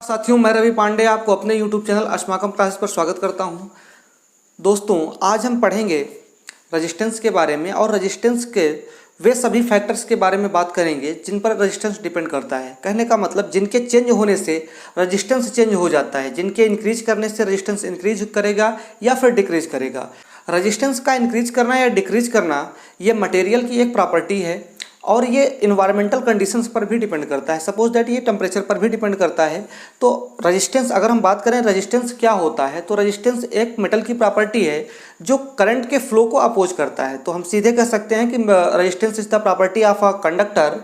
साथियों, मैं रवि पांडे आपको अपने YouTube चैनल अस्माकम क्लासेस पर स्वागत करता हूं। दोस्तों, आज हम पढ़ेंगे रेजिस्टेंस के बारे में और रेजिस्टेंस के वे सभी फैक्टर्स के बारे में बात करेंगे जिन पर रेजिस्टेंस डिपेंड करता है। कहने का मतलब जिनके चेंज होने से रेजिस्टेंस चेंज हो जाता है, जिनके इंक्रीज करने से रेजिस्टेंस इंक्रीज करेगा या फिर डिक्रीज करेगा। रेजिस्टेंस का इंक्रीज करना या डिक्रीज करना ये मटेरियल की एक प्रॉपर्टी है और ये इन्वायरमेंटल कंडीशंस पर भी डिपेंड करता है। सपोज दैट ये टेम्परेचर पर भी डिपेंड करता है। तो रेजिस्टेंस, अगर हम बात करें रेजिस्टेंस क्या होता है, तो रेजिस्टेंस एक मेटल की प्रॉपर्टी है जो करंट के फ्लो को अपोज करता है। तो हम सीधे कह सकते हैं कि resistance is the property of a conductor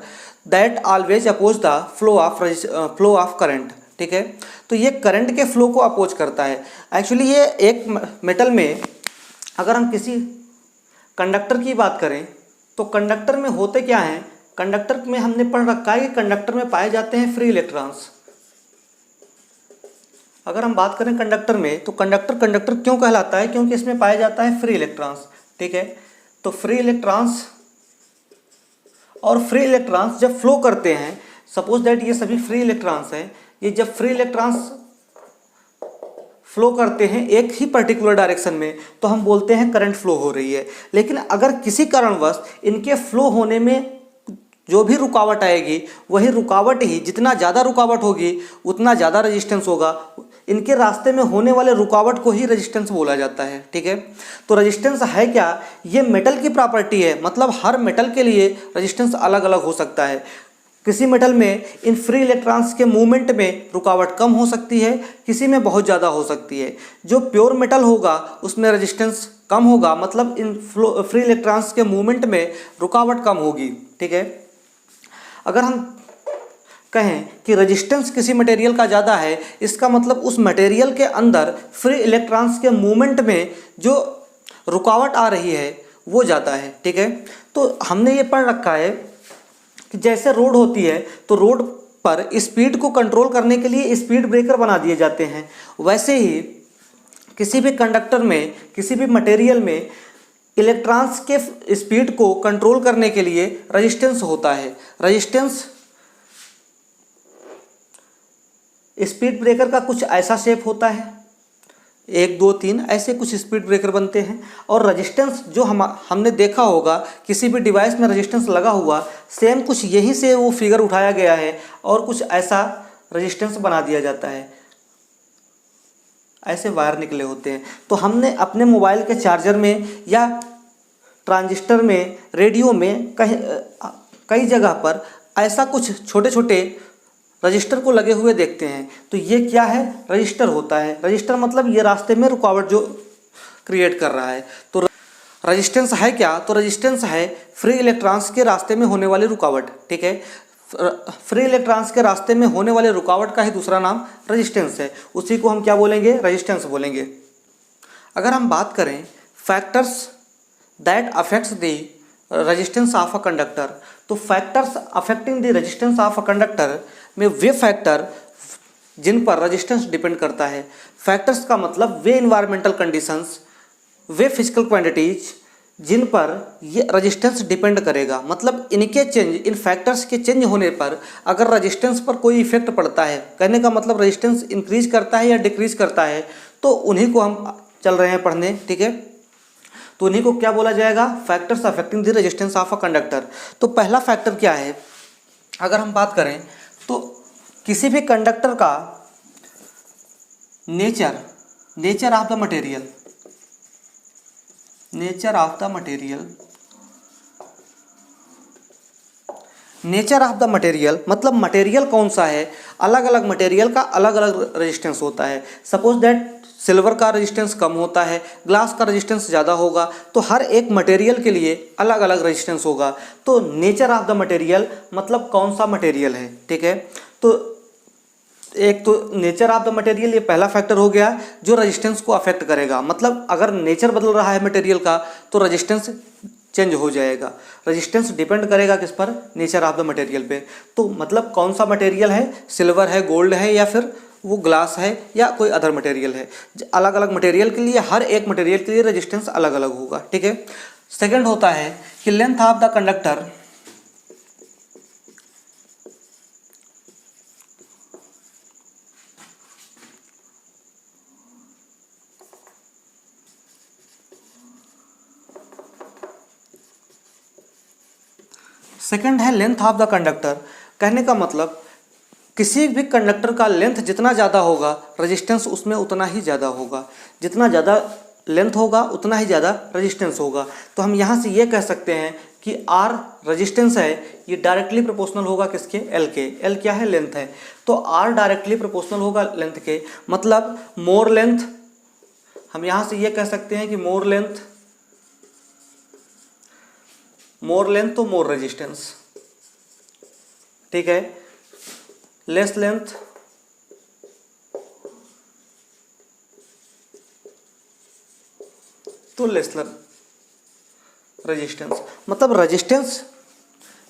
that always oppose the flow of current. ठीक है, तो ये करंट के फ्लो को अपोज करता है। एक्चुअली ये एक मेटल में, अगर हम किसी कंडक्टर की बात करें तो कंडक्टर में होते क्या हैं, कंडक्टर में हमने पढ़ रखा है कि कंडक्टर में पाए जाते हैं फ्री इलेक्ट्रॉन्स। अगर हम बात करें कंडक्टर में तो कंडक्टर क्यों कहलाता है, क्योंकि इसमें पाया जाता है फ्री इलेक्ट्रॉन्स। ठीक है, तो फ्री इलेक्ट्रॉन्स और फ्री इलेक्ट्रॉन्स जब फ्लो करते हैं, सपोज दैट ये सभी फ्री इलेक्ट्रॉन्स हैं, ये जब फ्री इलेक्ट्रॉन्स फ्लो करते हैं एक ही पर्टिकुलर डायरेक्शन में तो हम बोलते हैं करंट फ्लो हो रही है। लेकिन अगर किसी कारणवश इनके फ्लो होने में जो भी रुकावट आएगी, वही रुकावट ही, जितना ज़्यादा रुकावट होगी उतना ज़्यादा रेजिस्टेंस होगा। इनके रास्ते में होने वाले रुकावट को ही रेजिस्टेंस बोला जाता है। ठीक है, तो रेजिस्टेंस है क्या, ये मेटल की प्रॉपर्टी है। मतलब हर मेटल के लिए रेजिस्टेंस अलग अलग हो सकता है। किसी मेटल में इन फ्री इलेक्ट्रॉन्स के मूवमेंट में रुकावट कम हो सकती है, किसी में बहुत ज़्यादा हो सकती है। जो प्योर मेटल होगा उसमें रेजिस्टेंस कम होगा, मतलब इन फ्री इलेक्ट्रॉन्स के मूवमेंट में रुकावट कम होगी। ठीक है, अगर हम कहें कि रेजिस्टेंस किसी मटेरियल का ज़्यादा है, इसका मतलब उस मटेरियल के अंदर फ्री इलेक्ट्रॉन्स के मूवमेंट में जो रुकावट आ रही है वो ज़्यादा है। ठीक है, तो हमने ये पढ़ रखा है कि जैसे रोड होती है तो रोड पर स्पीड को कंट्रोल करने के लिए स्पीड ब्रेकर बना दिए जाते हैं। वैसे ही किसी भी कंडक्टर में, किसी भी मटेरियल में इलेक्ट्रॉन्स के स्पीड को कंट्रोल करने के लिए रेजिस्टेंस होता है। रेजिस्टेंस स्पीड ब्रेकर का कुछ ऐसा शेप होता है, 1 2 3 ऐसे कुछ स्पीड ब्रेकर बनते हैं। और रेजिस्टेंस जो हमने देखा होगा किसी भी डिवाइस में रेजिस्टेंस लगा हुआ, सेम कुछ यहीं से वो फिगर उठाया गया है और कुछ ऐसा रेजिस्टेंस बना दिया जाता है। ऐसे वायर निकले होते हैं। तो हमने अपने मोबाइल के चार्जर में या ट्रांजिस्टर में, रेडियो में, कई जगह पर ऐसा कुछ छोटे छोटे रजिस्टर को लगे हुए देखते हैं। तो ये क्या है, रजिस्टर होता है। रजिस्टर मतलब ये रास्ते में रुकावट जो क्रिएट कर रहा है। तो रेजिस्टेंस है क्या, तो रेजिस्टेंस है फ्री इलेक्ट्रॉन्स के रास्ते में होने वाली रुकावट। ठीक है, फ्री इलेक्ट्रॉन्स के रास्ते में होने वाले रुकावट का ही दूसरा नाम रेजिस्टेंस है। उसी को हम क्या बोलेंगे, रेजिस्टेंस बोलेंगे। अगर हम बात करें factors that affects the resistance of a conductor, तो factors affecting the resistance of a conductor में वे फैक्टर जिन पर रेजिस्टेंस डिपेंड करता है। फैक्टर्स का मतलब वे इन्वायरमेंटल कंडीशंस, वे फिजिकल क्वांटिटीज जिन पर ये रेजिस्टेंस डिपेंड करेगा। मतलब इनके चेंज, इन फैक्टर्स के चेंज होने पर अगर रेजिस्टेंस पर कोई इफेक्ट पड़ता है, कहने का मतलब रेजिस्टेंस इंक्रीज करता है या डिक्रीज करता है, तो उन्हीं को हम चल रहे हैं पढ़ने। ठीक है, तो उन्हीं को क्या बोला जाएगा, factors affecting the resistance of a conductor. तो पहला फैक्टर क्या है, अगर हम बात करें तो किसी भी कंडक्टर का nature of the material, nature of the material मतलब मटेरियल कौन सा है। अलग अलग मटेरियल का अलग अलग रेजिस्टेंस होता है। सपोज दैट सिल्वर का रेजिस्टेंस कम होता है, ग्लास का रेजिस्टेंस ज़्यादा होगा। तो हर एक मटेरियल के लिए अलग अलग रेजिस्टेंस होगा। तो नेचर ऑफ द मटेरियल मतलब कौन सा मटेरियल है। ठीक है, तो एक तो नेचर ऑफ द मटेरियल, ये पहला फैक्टर हो गया जो रेजिस्टेंस को अफेक्ट करेगा। मतलब अगर नेचर बदल रहा है मटेरियल का तो रेजिस्टेंस चेंज हो जाएगा। रेजिस्टेंस डिपेंड करेगा किस पर, नेचर ऑफ द मटेरियल पे। तो मतलब कौन सा मटेरियल है, सिल्वर है, गोल्ड है, या फिर वो ग्लास है, या कोई अदर मटेरियल है। अलग अलग मटेरियल के लिए, हर एक मटेरियल के लिए रेजिस्टेंस अलग अलग होगा। ठीक है, सेकंड होता है कि length of the conductor, second है लेंथ ऑफ द कंडक्टर। कहने का मतलब किसी भी कंडक्टर का लेंथ जितना ज़्यादा होगा रेजिस्टेंस उसमें उतना ही ज़्यादा होगा, जितना ज़्यादा लेंथ होगा उतना ही ज़्यादा रेजिस्टेंस होगा। तो हम यहाँ से ये कह सकते हैं कि आर रेजिस्टेंस है ये डायरेक्टली प्रोपोर्शनल होगा किसके, एल के। एल क्या है, लेंथ है, तो आर डायरेक्टली प्रोपोर्शनल होगा लेंथ के। मतलब मोर लेंथ, हम यहाँ से ये कह सकते हैं कि मोर लेंथ तो मोर रेजिस्टेंस, ठीक है। लेस लेंथ तो लेस रेजिस्टेंस। मतलब रेजिस्टेंस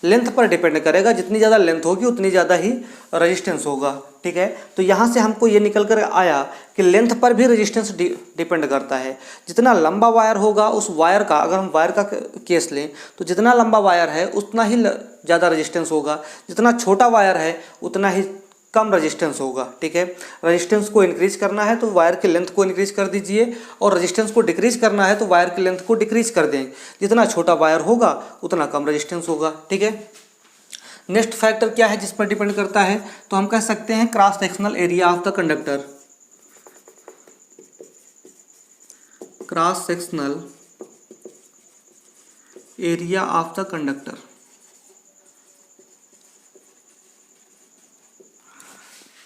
लेंथ पर डिपेंड करेगा, जितनी ज़्यादा लेंथ होगी उतनी ज़्यादा ही रेजिस्टेंस होगा, ठीक है। तो यहाँ से हमको ये निकल कर आया कि लेंथ पर भी रेजिस्टेंस डिपेंड करता है। जितना लंबा वायर होगा उस वायर का, अगर हम वायर का केस लें तो जितना लंबा वायर है उतना ही ज़्यादा रेजिस्टेंस होगा, जितना छोटा वायर है उतना ही कम रेजिस्टेंस होगा, ठीक है। रेजिस्टेंस को इंक्रीज करना है तो वायर की लेंथ को इंक्रीज कर दीजिए, और रेजिस्टेंस को डिक्रीज करना है तो वायर की लेंथ को डिक्रीज कर दें। जितना छोटा वायर होगा उतना कम रेजिस्टेंस होगा, ठीक है। नेक्स्ट फैक्टर क्या है जिस पर डिपेंड करता है, तो हम कह सकते हैं cross sectional area of the conductor. Cross sectional area of the conductor.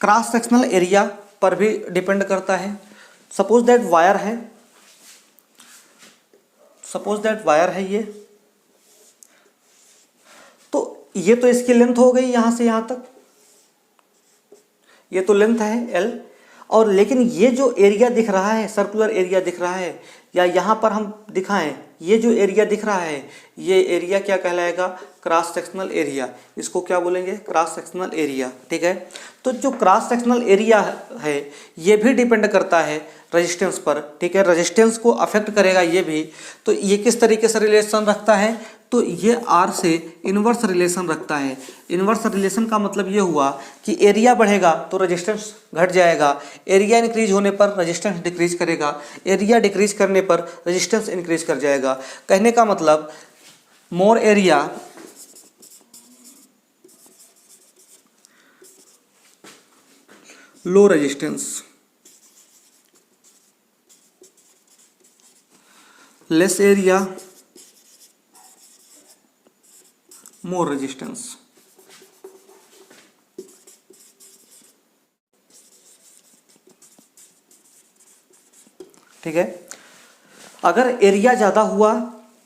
Cross sectional area पर भी डिपेंड करता है। सपोज दैट वायर है ये, तो ये तो इसकी लेंथ हो गई यहाँ से यहाँ तक, ये तो लेंथ है एल। और लेकिन ये जो एरिया दिख रहा है, सर्कुलर एरिया दिख रहा है, या यहाँ पर हम दिखाएं ये जो एरिया दिख रहा है, ये एरिया क्या कहलाएगा, क्रॉस सेक्शनल एरिया। इसको क्या बोलेंगे, क्रॉस सेक्शनल एरिया, ठीक है। तो जो क्रॉस सेक्शनल एरिया है ये भी डिपेंड करता है रेजिस्टेंस पर, ठीक है। रेजिस्टेंस को अफेक्ट करेगा ये भी। तो ये किस तरीके से रिलेशन रखता है, तो ये आर से इन्वर्स रिलेशन रखता है। इन्वर्स रिलेशन का मतलब ये हुआ कि एरिया बढ़ेगा तो रेजिस्टेंस घट जाएगा, एरिया इंक्रीज होने पर रेजिस्टेंस डिक्रीज करेगा, एरिया डिक्रीज करने पर रेजिस्टेंस इंक्रीज कर जाएगा। कहने का मतलब more area low resistance, less area more resistance, ठीक है। अगर एरिया ज़्यादा हुआ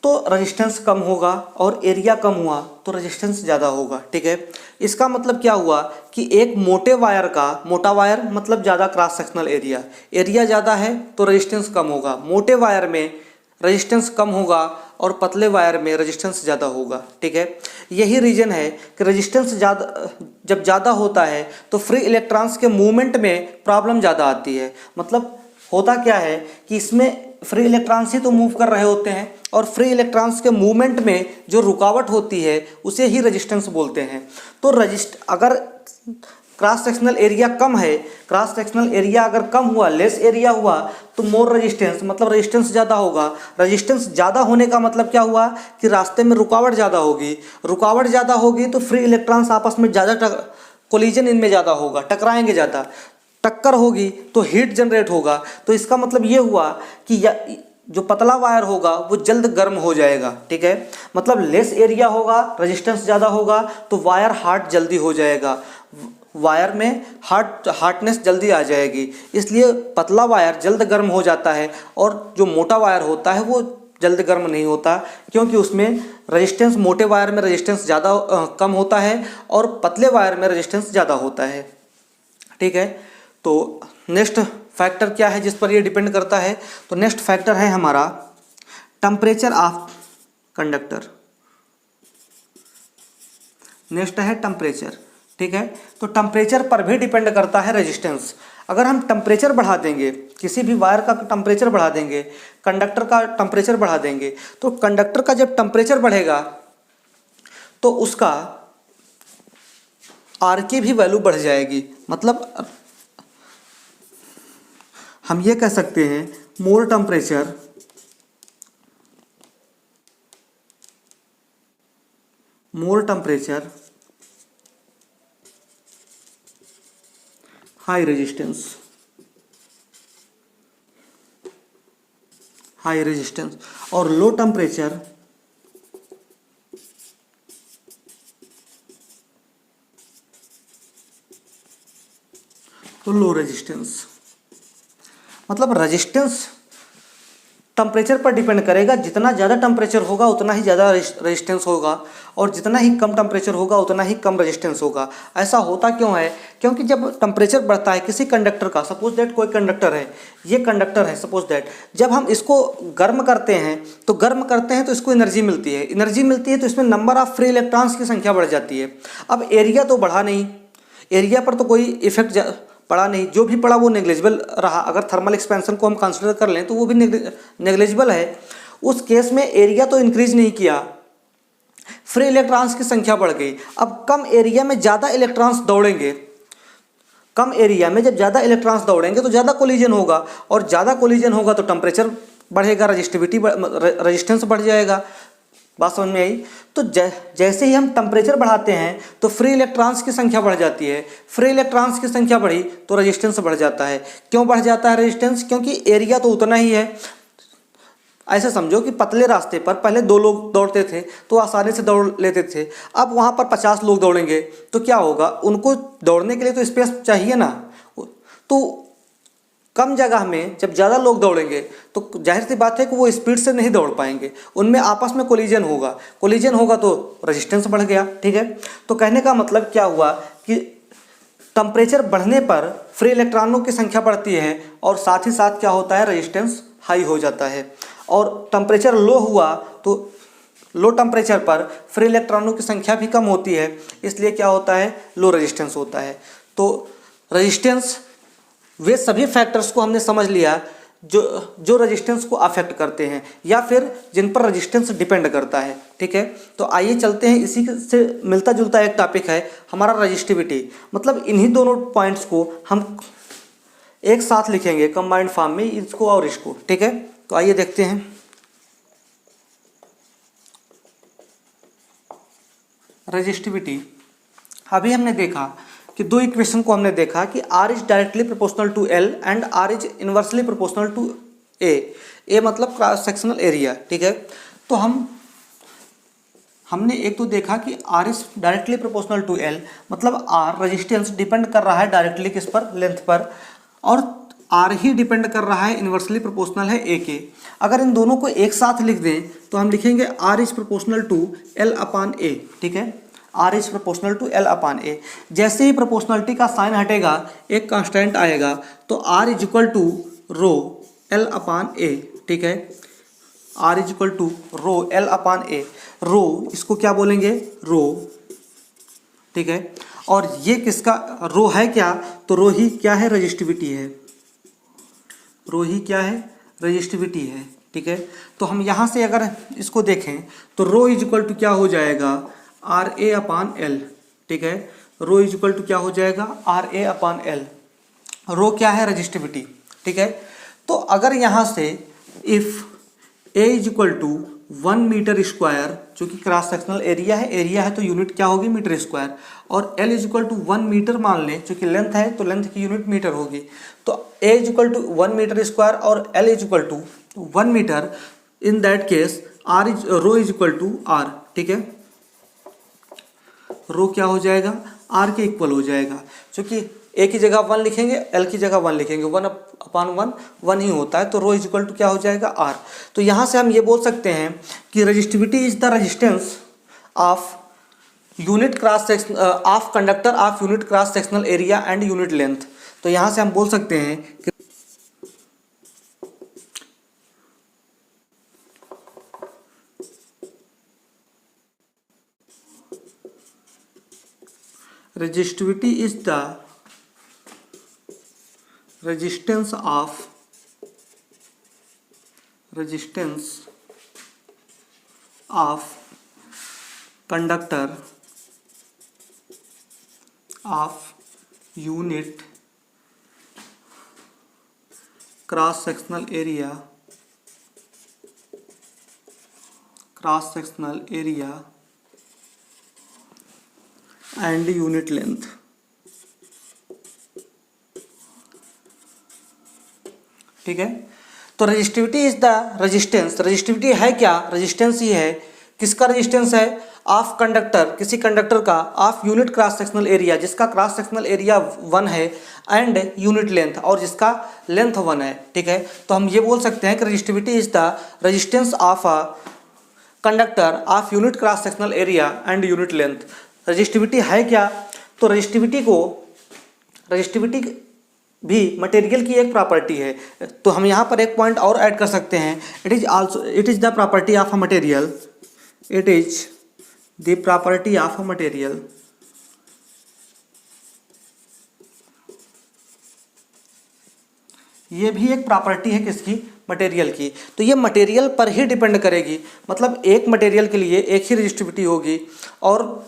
तो रेजिस्टेंस कम होगा, और एरिया कम हुआ तो रेजिस्टेंस ज़्यादा होगा, ठीक है। इसका मतलब क्या हुआ कि एक मोटे वायर का, मोटा वायर मतलब ज़्यादा क्रॉस सेक्शनल एरिया, एरिया ज़्यादा है तो रेजिस्टेंस कम होगा। मोटे वायर में रेजिस्टेंस कम होगा और पतले वायर में रेजिस्टेंस ज़्यादा होगा, ठीक है। यही रीज़न है कि रेजिस्टेंस जब ज़्यादा होता है तो फ्री इलेक्ट्रॉन्स के मूवमेंट में प्रॉब्लम ज़्यादा आती है। मतलब होता क्या है कि इसमें फ्री इलेक्ट्रॉन्स ही तो मूव कर रहे होते हैं, और फ्री इलेक्ट्रॉन्स के मूवमेंट में जो रुकावट होती है उसे ही रेजिस्टेंस बोलते हैं। तो अगर क्रॉस सेक्शनल एरिया कम है, क्रॉस सेक्शनल एरिया अगर कम हुआ, लेस एरिया हुआ, तो मोर रेजिस्टेंस मतलब रेजिस्टेंस ज़्यादा होगा। रेजिस्टेंस ज़्यादा होने का मतलब क्या हुआ कि रास्ते में रुकावट ज़्यादा होगी, रुकावट ज़्यादा होगी तो फ्री इलेक्ट्रॉन्स आपस में ज़्यादा कोलिजन इनमें ज़्यादा होगा, टकराएंगे ज़्यादा, टक्कर होगी तो हीट जनरेट होगा। तो इसका मतलब ये हुआ कि जो पतला वायर होगा वो जल्द गर्म हो जाएगा, ठीक है। मतलब लेस एरिया होगा, रेजिस्टेंस ज़्यादा होगा तो वायर हार्ड जल्दी हो जाएगा, वायर में हार्डनेस जल्दी आ जाएगी, इसलिए पतला वायर जल्द गर्म हो जाता है। और जो मोटा वायर होता है वो जल्द गर्म नहीं होता, क्योंकि उसमें रेजिस्टेंस, मोटे वायर में रेजिस्टेंस ज़्यादा कम होता है और पतले वायर में रेजिस्टेंस ज़्यादा होता है, ठीक है। तो नेक्स्ट फैक्टर क्या है जिस पर ये डिपेंड करता है, तो नेक्स्ट फैक्टर है हमारा टेम्परेचर ऑफ कंडक्टर। नेक्स्ट है टेम्परेचर, ठीक है। तो टेम्परेचर पर भी डिपेंड करता है रेजिस्टेंस। अगर हम टेम्परेचर बढ़ा देंगे, किसी भी वायर का टेम्परेचर बढ़ा देंगे, कंडक्टर का टेम्परेचर बढ़ा देंगे, तो कंडक्टर का जब टेम्परेचर बढ़ेगा तो उसका आर की भी वैल्यू बढ़ जाएगी। मतलब हम ये कह सकते हैं मोर more temperature, high resistance, high resistance, और low temperature तो लो रेजिस्टेंस। मतलब रेजिस्टेंस टेम्परेचर पर डिपेंड करेगा, जितना ज़्यादा टेम्परेचर होगा उतना ही ज़्यादा रेजिस्टेंस होगा, और जितना ही कम टेम्परेचर होगा उतना ही कम रेजिस्टेंस होगा। ऐसा होता क्यों है? क्योंकि जब टेम्परेचर बढ़ता है किसी कंडक्टर का, सपोज दैट कोई कंडक्टर है, ये कंडक्टर है सपोज दैट, जब हम इसको गर्म करते हैं तो इसको एनर्जी मिलती है, तो इसमें नंबर ऑफ फ्री इलेक्ट्रॉन्स की संख्या बढ़ जाती है। अब एरिया तो बढ़ा नहीं, एरिया पर तो कोई इफेक्ट पड़ा नहीं, जो भी पड़ा वो नेग्लिजिबल रहा। अगर थर्मल एक्सपेंशन को हम कंसिडर कर लें तो वो भी नेग्लिजिबल है। उस केस में एरिया तो इंक्रीज नहीं किया, फ्री इलेक्ट्रॉन्स की संख्या बढ़ गई। अब कम एरिया में ज़्यादा इलेक्ट्रॉन्स दौड़ेंगे, कम एरिया में जब ज़्यादा इलेक्ट्रॉन्स दौड़ेंगे तो ज़्यादा कोलिजन होगा, और ज़्यादा कोलिजन होगा तो टेम्परेचर बढ़ेगा, रेजिस्टेंस बढ़ जाएगा। बात समझ में आई? तो जैसे ही हम टेम्परेचर बढ़ाते हैं तो फ्री इलेक्ट्रॉन्स की संख्या बढ़ जाती है, फ्री इलेक्ट्रॉन्स की संख्या बढ़ी तो रेजिस्टेंस बढ़ जाता है। क्यों बढ़ जाता है रेजिस्टेंस? क्योंकि एरिया तो उतना ही है। ऐसे समझो कि पतले रास्ते पर पहले 2 लोग दौड़ते थे तो आसानी से दौड़ लेते थे, अब वहाँ पर 50 लोग दौड़ेंगे तो क्या होगा? उनको दौड़ने के लिए तो स्पेस चाहिए ना, तो कम जगह में जब ज़्यादा लोग दौड़ेंगे तो जाहिर सी बात है कि वो स्पीड से नहीं दौड़ पाएंगे, उनमें आपस में कोलिजन होगा तो रेजिस्टेंस बढ़ गया। ठीक है, तो कहने का मतलब क्या हुआ कि टेम्परेचर बढ़ने पर फ्री इलेक्ट्रॉनों की संख्या बढ़ती है, और साथ ही साथ क्या होता है? रेजिस्टेंस हाई हो जाता है। और टेम्परेचर लो हुआ तो लो टेम्परेचर पर फ्री इलेक्ट्रॉनों की संख्या भी कम होती है, इसलिए क्या होता है? लो रेजिस्टेंस होता है। तो रेजिस्टेंस, वे सभी फैक्टर्स को हमने समझ लिया जो रेजिस्टेंस को अफेक्ट करते हैं या फिर जिन पर रेजिस्टेंस डिपेंड करता है। ठीक है, तो आइए चलते हैं, इसी से मिलता जुलता एक टॉपिक है हमारा रजिस्टिविटी। मतलब इन्हीं दोनों पॉइंट्स को हम एक साथ लिखेंगे कंबाइंड फॉर्म में, इसको और इसको। ठीक है, तो आइए देखते हैं। रजिस्टिविटी, अभी हमने देखा कि 2 इक्वेशन को हमने देखा कि R is directly proportional to L and R is inversely proportional to A मतलब क्रॉस सेक्शनल एरिया। ठीक है, तो हमने एक तो देखा कि R is directly proportional to L, मतलब R रेजिस्टेंस डिपेंड कर रहा है डायरेक्टली किस पर? लेंथ पर, और R ही डिपेंड कर रहा है, इनवर्सली प्रोपोर्शनल है A के। अगर इन दोनों को एक साथ लिख दें तो हम लिखेंगे R is proportional to L upon A। ठीक है, R is proportional to L upon A। जैसे ही प्रोपोर्शनलिटी का साइन हटेगा एक कांस्टेंट आएगा, तो R is equal to rho L upon A। ठीक है, R is equal to rho L upon A। Rho इसको क्या बोलेंगे? रो। ठीक है, और ये किसका रो है? क्या तो रो ही क्या है? रजिस्टिविटी है। रो ही क्या है? रजिस्टिविटी है। ठीक है, तो हम यहाँ से अगर इसको देखें तो रो इज इक्वल टू क्या हो जाएगा? R A upon L. ठीक है, रो इज इक्वल टू क्या हो जाएगा? R A upon L. Rho क्या है? रजिस्टिविटी। ठीक है, तो अगर यहाँ से if A is equal to 1 metre square, जो कि क्रॉस सेक्शनल एरिया है तो यूनिट क्या होगी? मीटर स्क्वायर, और L is equal to 1 metre मान लें, जो कि लेंथ है तो लेंथ की यूनिट मीटर होगी। तो A is equal to 1 metre square और L is equal to 1 metre. In that case rho is equal to R. ठीक है, रो क्या हो जाएगा? आर के इक्वल हो जाएगा, क्योंकि ए की जगह 1 लिखेंगे, एल की जगह 1 लिखेंगे, 1 अपॉन 1 1 ही होता है, तो रो इज इक्वल टू क्या हो जाएगा? आर। तो यहाँ से हम ये बोल सकते हैं कि resistivity is the resistance of unit cross section of conductor of unit cross sectional area and unit length. तो यहाँ से हम बोल सकते हैं कि resistivity is the resistance of conductor of unit cross sectional area and unit length. ठीक है, तो resistivity is the resistance. Resistivity है क्या? रेजिस्टेंस ही है। किसका रेजिस्टेंस है? ऑफ कंडक्टर, किसी कंडक्टर का, of unit cross sectional area, जिसका क्रॉस सेक्शनल एरिया 1 है, एंड यूनिट लेंथ, और जिसका लेंथ 1 है। ठीक है, तो हम ये बोल सकते हैं कि resistivity is the resistance of a conductor of unit cross sectional area and unit length. Resistivity है क्या? तो रजिस्टिविटी भी मटेरियल की एक प्रॉपर्टी है। तो हम यहाँ पर एक पॉइंट और ऐड कर सकते हैं, it is the property of a material, it is the property of a material. ये भी एक प्रॉपर्टी है किसकी? मटेरियल की। तो ये मटेरियल पर ही डिपेंड करेगी, मतलब एक मटेरियल के लिए एक ही रजिस्टिविटी होगी, और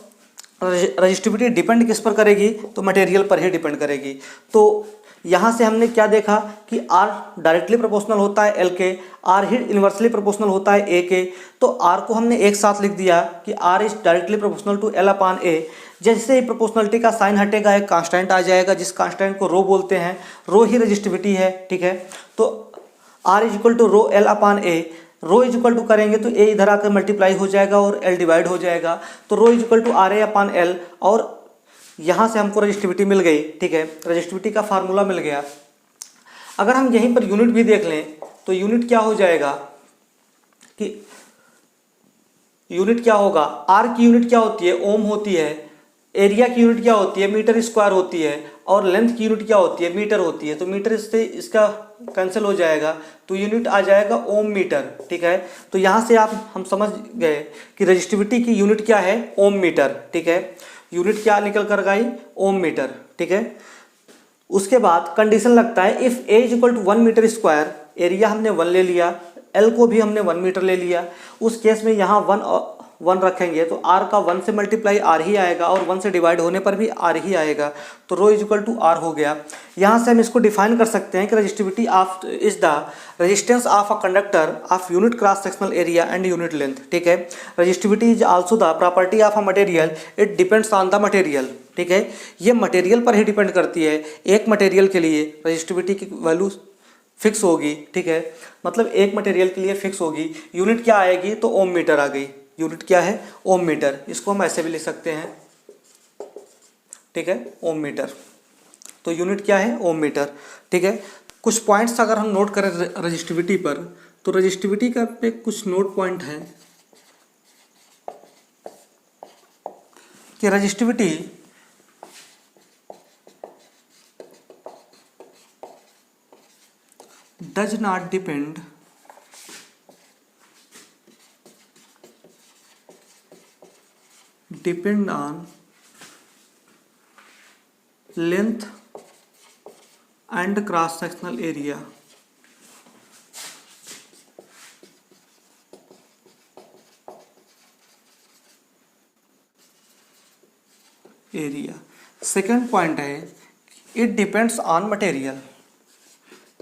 रजिस्टिविटी डिपेंड किस पर करेगी? तो मटेरियल पर ही डिपेंड करेगी। तो यहाँ से हमने क्या देखा कि R डायरेक्टली प्रोपोर्शनल होता है L के, R ही इन्वर्सली प्रोपोर्शनल होता है A के। तो R को हमने एक साथ लिख दिया कि R is directly proportional to L upon A। जैसे ही प्रोपोर्शनलिटी का साइन हटेगा, एक कांस्टेंट आ जाएगा, जिस कांस्टेंट को रो बोलते हैं। रो ही रजिस्टिविटी है। ठीक है, तो R is equal to rho L upon A। Rho is equal to करेंगे तो A इधर आकर मल्टीप्लाई हो जाएगा और L डिवाइड हो जाएगा, तो rho is equal to RA upon L, और यहाँ से हमको रजिस्टिविटी मिल गई। ठीक है, रजिस्टिविटी का फार्मूला मिल गया। अगर हम यहीं पर यूनिट भी देख लें तो यूनिट क्या हो जाएगा कि यूनिट क्या होगा? आर की यूनिट क्या होती है? ओम होती है। एरिया की यूनिट क्या होती है? मीटर स्क्वायर होती है। और लेंथ की यूनिट क्या होती है? मीटर होती है। तो मीटर से इसका कैंसिल हो जाएगा, तो यूनिट आ जाएगा ओम मीटर। ठीक है, तो यहाँ से हम समझ गए कि रजिस्टिविटी की यूनिट क्या है? Ohm metre. ठीक है, यूनिट क्या निकल कर गई? Ohm metre. ठीक है, उसके बाद कंडीशन लगता है if A is equal to 1 metre square, area हमने 1 ले लिया, एल को भी हमने 1 मीटर ले लिया। उस केस में यहाँ 1 रखेंगे तो आर का 1 से मल्टीप्लाई आर ही आएगा, और 1 से डिवाइड होने पर भी आर ही आएगा, तो rho is equal to are हो गया। यहाँ से हम इसको डिफाइन कर सकते हैं कि resistivity of is the resistance of a conductor of unit cross sectional area and unit length. ठीक है, resistivity is also the property of a material, it depends on the material. ठीक है, ये मटेरियल पर ही डिपेंड करती है। एक material के लिए रजिस्टिविटी की वैल्यू फिक्स होगी। ठीक है, मतलब एक मटेरियल के लिए फिक्स होगी। यूनिट क्या आएगी? तो ओम मीटर आ गई। यूनिट क्या है? Ohm metre. इसको हम ऐसे भी लिख सकते हैं। ठीक है, ओम मीटर। तो यूनिट क्या है? Ohm metre. ठीक है, कुछ पॉइंट्स अगर हम नोट करें रजिस्टिविटी पर, तो रजिस्टिविटी का पे कुछ नोट पॉइंट है कि resistivity does not depend on length and cross sectional area। Second point है it depends on material,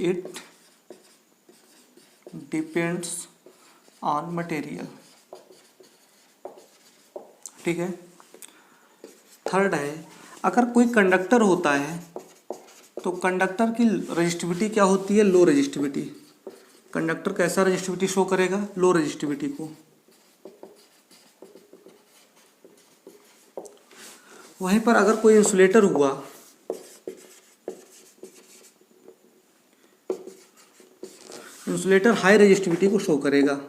it depends on material. ठीक है, थर्ड है अगर कोई कंडक्टर होता है तो कंडक्टर की रजिस्टिविटी क्या होती है? लो रजिस्टिविटी। कंडक्टर कैसा रजिस्टिविटी शो करेगा? लो रजिस्टिविटी को। वहीं पर अगर कोई इंसुलेटर हुआ, इंसुलेटर हाई रजिस्टिविटी को शो करेगा।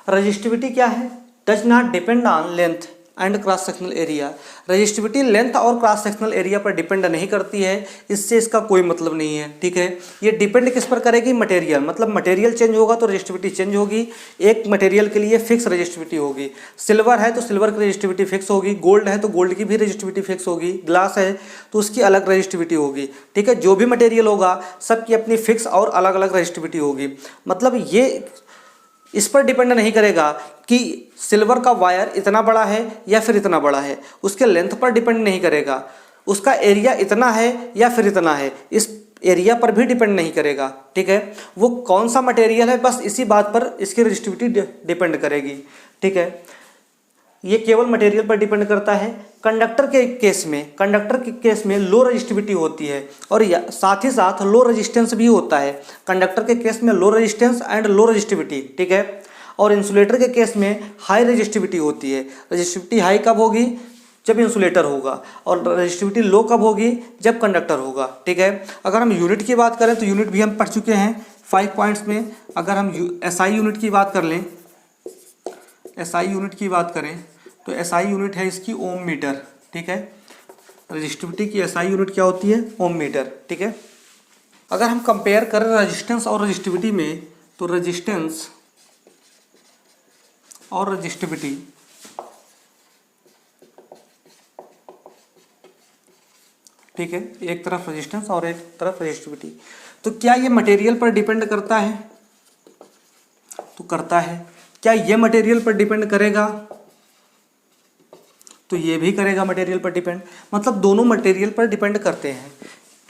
रजिस्टिविटी क्या है? Does not depend on length and cross sectional area. Resistivity length और क्रॉस सेक्शनल एरिया पर डिपेंड नहीं करती है, इससे इसका कोई मतलब नहीं है। ठीक है, ये डिपेंड किस पर करेगी? मटेरियल। मतलब मटेरियल चेंज होगा तो रजिस्टिविटी चेंज होगी। एक मटेरियल के लिए फिक्स रजिस्टिविटी होगी। सिल्वर है तो सिल्वर की रजिस्टिविटी फिक्स होगी, गोल्ड है तो गोल्ड की भी रजिस्टिविटी फिक्स होगी, ग्लास है तो उसकी अलग रजिस्टिविटी होगी। ठीक है, जो भी मटेरियल होगा सबकी अपनी फिक्स और अलग अलग रजिस्टिविटी होगी। मतलब ये इस पर डिपेंड नहीं करेगा कि सिल्वर का वायर इतना बड़ा है या फिर इतना बड़ा है, उसके लेंथ पर डिपेंड नहीं करेगा, उसका एरिया इतना है या फिर इतना है, इस एरिया पर भी डिपेंड नहीं करेगा, ठीक है। वो कौन सा मटेरियल है बस इसी बात पर इसकी रजिस्टिविटी डिपेंड करेगी, ठीक है। ये केवल मटेरियल पर डिपेंड करता है। कंडक्टर के केस में लो रजिस्टिविटी होती है और साथ ही साथ लो रेजिस्टेंस भी होता है। कंडक्टर के केस में low resistance and low resistivity, ठीक है। और इंसुलेटर के केस में हाई रजिस्टिविटी होती है। रजिस्टिविटी हाई कब होगी? जब इंसुलेटर होगा, और रजिस्टिविटी लो कब होगी? जब कंडक्टर होगा, ठीक है। अगर हम यूनिट की बात करें तो यूनिट भी हम पढ़ चुके हैं 5 पॉइंट्स में। अगर हम SI यूनिट की बात कर लें, SI यूनिट की बात करें तो SI यूनिट है इसकी ओम मीटर, ठीक है। रजिस्टिविटी की SI यूनिट क्या होती है? ओम मीटर, ठीक है। अगर हम कंपेयर करें रेजिस्टेंस और रजिस्टिविटी में तो रेजिस्टेंस और रजिस्टिविटी, ठीक है, एक तरफ रेजिस्टेंस और एक तरफ रजिस्टिविटी। तो क्या ये मटेरियल पर डिपेंड करता है? तो करता है। क्या ये मटेरियल पर डिपेंड करेगा? तो ये भी करेगा मटेरियल पर डिपेंड, मतलब दोनों मटेरियल पर डिपेंड करते हैं।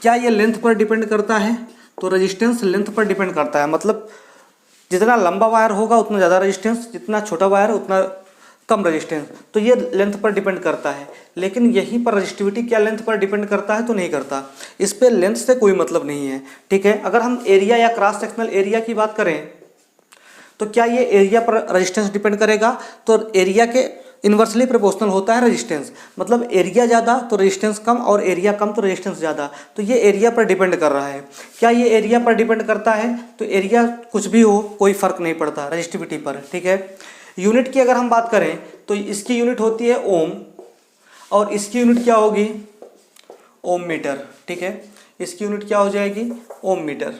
क्या ये लेंथ पर डिपेंड करता है? तो रेजिस्टेंस लेंथ पर डिपेंड करता है, मतलब जितना लंबा वायर होगा उतना ज़्यादा रेजिस्टेंस, जितना छोटा वायर उतना कम रेजिस्टेंस, तो ये लेंथ पर डिपेंड करता है। लेकिन यहीं पर रजिस्टिविटी क्या लेंथ पर डिपेंड करता है? तो नहीं करता। इस पर लेंथ से कोई मतलब नहीं है, ठीक है। अगर हम एरिया या क्रॉस सेक्शनल एरिया की बात करें तो क्या ये एरिया पर रेजिस्टेंस डिपेंड करेगा? तो एरिया के इन्वर्सली प्रोपोर्शनल होता है रेजिस्टेंस, मतलब एरिया ज़्यादा तो रेजिस्टेंस कम और एरिया कम तो रेजिस्टेंस ज़्यादा। तो ये एरिया पर डिपेंड कर रहा है। क्या ये एरिया पर डिपेंड करता है? तो एरिया कुछ भी हो कोई फ़र्क नहीं पड़ता रजिस्टिविटी पर, ठीक है। यूनिट की अगर हम बात करें तो इसकी यूनिट होती है ओम और इसकी यूनिट क्या होगी? ओम मीटर, ठीक है। इसकी यूनिट क्या हो जाएगी? ओम मीटर।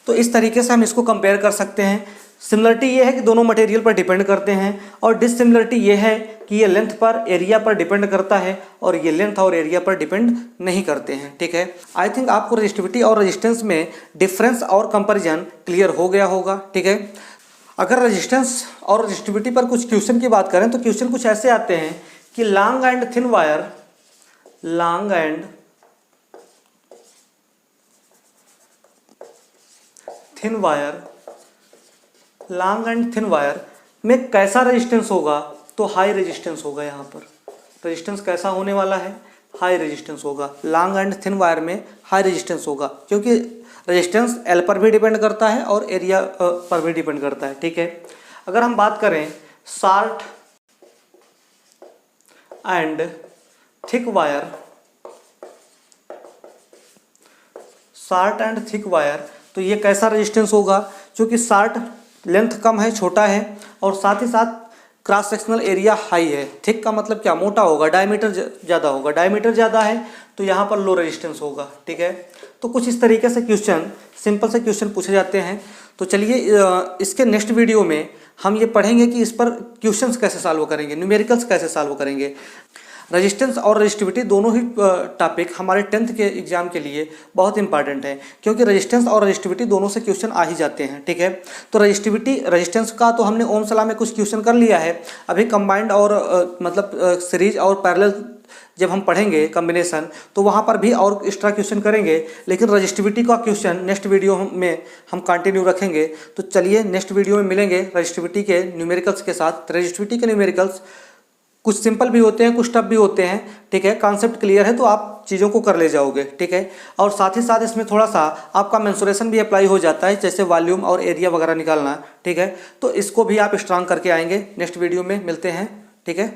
तो इस तरीके से हम इसको कंपेयर कर सकते हैं। सिमिलरिटी ये है कि दोनों मटेरियल पर डिपेंड करते हैं और डिससिमिलरिटी ये है कि ये लेंथ पर एरिया पर डिपेंड करता है और ये लेंथ और एरिया पर डिपेंड नहीं करते हैं, ठीक है। आई थिंक आपको रजिस्टिविटी और रेजिस्टेंस में डिफरेंस और कंपैरिजन क्लियर हो गया होगा, ठीक है। अगर रेजिस्टेंस और रजिस्टिविटी पर कुछ क्वेश्चन की बात करें तो क्वेश्चन कुछ ऐसे आते हैं कि long and thin wire, long and thin wire, long and thin wire में कैसा रेजिस्टेंस होगा? तो हाई रेजिस्टेंस होगा। यहाँ पर रेजिस्टेंस कैसा होने वाला है? हाई रेजिस्टेंस होगा। लॉन्ग एंड थिन वायर में हाई रेजिस्टेंस होगा क्योंकि रेजिस्टेंस L पर भी डिपेंड करता है और एरिया पर भी डिपेंड करता है, ठीक है। अगर हम बात करें short and thick wire, short and thick wire, तो ये कैसा रेजिस्टेंस होगा? क्योंकि शॉर्ट लेंथ कम है, छोटा है और साथ ही साथ क्रॉस सेक्शनल एरिया हाई है। थिक का मतलब क्या? मोटा होगा, डायमीटर ज़्यादा होगा। डायमीटर ज़्यादा है तो यहाँ पर लो रेजिस्टेंस होगा, ठीक है। तो कुछ इस तरीके से क्वेश्चन, सिंपल से क्वेश्चन पूछे जाते हैं। तो चलिए इसके नेक्स्ट वीडियो में हम ये पढ़ेंगे कि इस पर क्वेश्चंस कैसे सॉल्व करेंगे, न्यूमेरिकल्स कैसे सॉल्व करेंगे। रेजिस्टेंस और रजिस्टिविटी दोनों ही टॉपिक हमारे 10th के एग्जाम के लिए बहुत इंपॉर्टेंट है क्योंकि रेजिस्टेंस और रजिस्टिविटी दोनों से क्वेश्चन आ ही जाते हैं, ठीक है। तो रेजिस्टेंस का तो हमने ओम्स लॉ में कुछ क्वेश्चन कर लिया है। अभी कंबाइंड और मतलब सीरीज और पैरेलल जब हम पढ़ेंगे कॉम्बिनेशन तो वहाँ पर भी और एक्स्ट्रा क्वेश्चन करेंगे, लेकिन रजिस्टिविटी का क्वेश्चन नेक्स्ट वीडियो में हम कंटिन्यू रखेंगे। तो चलिए नेक्स्ट वीडियो में मिलेंगे रजिस्टिविटी के न्यूमेरिकल्स के साथ। रजिस्टिविटी के न्यूमेरिकल्स कुछ सिंपल भी होते हैं, कुछ टफ भी होते हैं, ठीक है। कॉन्सेप्ट क्लियर है तो आप चीज़ों को कर ले जाओगे, ठीक है। और साथ ही साथ इसमें थोड़ा सा आपका मेंसुरेशन भी अप्लाई हो जाता है, जैसे वॉल्यूम और एरिया वगैरह निकालना, ठीक है। तो इसको भी आप स्ट्रांग करके आएंगे। नेक्स्ट वीडियो में मिलते हैं, ठीक है।